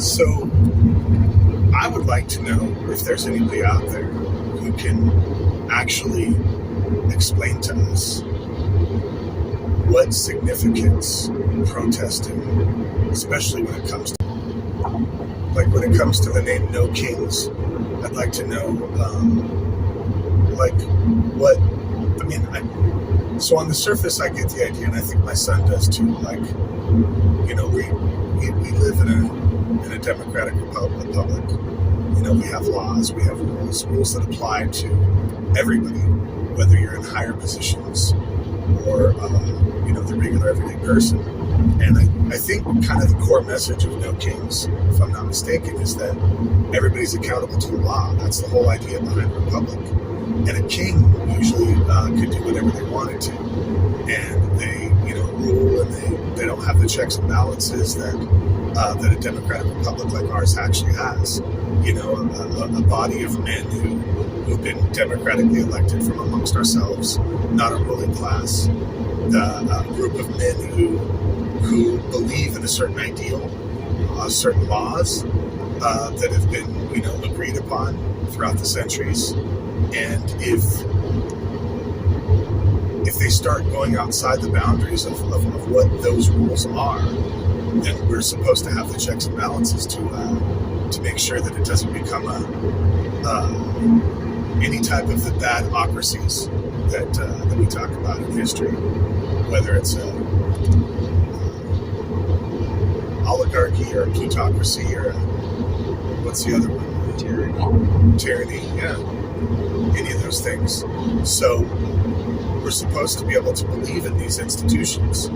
So I would like to know if there's anybody out there who can actually explain to us what significance protesting, especially when it comes to the name No Kings. I'd like to know, what, I mean, so on the surface I get the idea, and I think my son does too, we live in a democratic republic. We have laws, we have rules that apply to everybody, whether you're in higher positions or, the regular everyday person. And I think kind of the core message of No Kings, if I'm not mistaken, is that everybody's accountable to the law. That's the whole idea behind a republic. And a king usually could do whatever they wanted to. And they, rule, and they don't have the checks and balances that a democratic republic like ours actually has. A body of men who've been democratically elected from amongst ourselves, not a ruling class. A group of men who believe in a certain ideal, certain laws that have been, agreed upon throughout the centuries. And if they start going outside the boundaries of what those rules are, then we're supposed to have the checks and balances to make sure that it doesn't become any type of the bad ocracies that we talk about in history, whether it's oligarchy or plutocracy or what's the other one? Tyranny, yeah. Any of those things. So we're supposed to be able to believe in these institutions,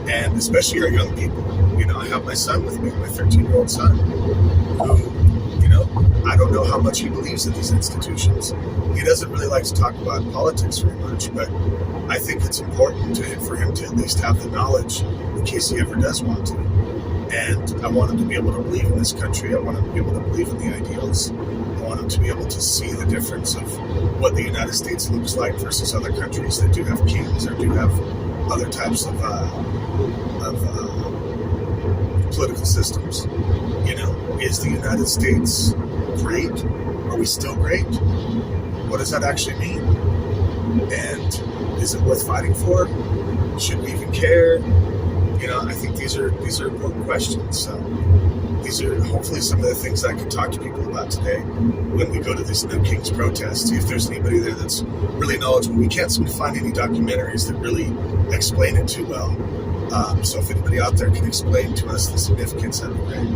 and especially our young people. I have my son with me, my 13-year-old son, who, I don't know how much he believes in these institutions. He doesn't really like to talk about politics very much, but I think it's important for him to at least have the knowledge in case he ever does want to. And I want him to be able to believe in this country. I want him to be able to believe in the ideals. I want him to be able to see the difference of what the United States looks like versus other countries that do have kings or do have other types of political systems. Is the United States great? Are we still great? What does that actually mean? And is it worth fighting for? Should we even care? I think these are important questions. So these are hopefully some of the things I can talk to people about today when we go to this No Kings protest. See if there's anybody there that's really knowledgeable. We can't seem to find any documentaries that really explain it too well. So if anybody out there can explain to us the significance, that'd be great.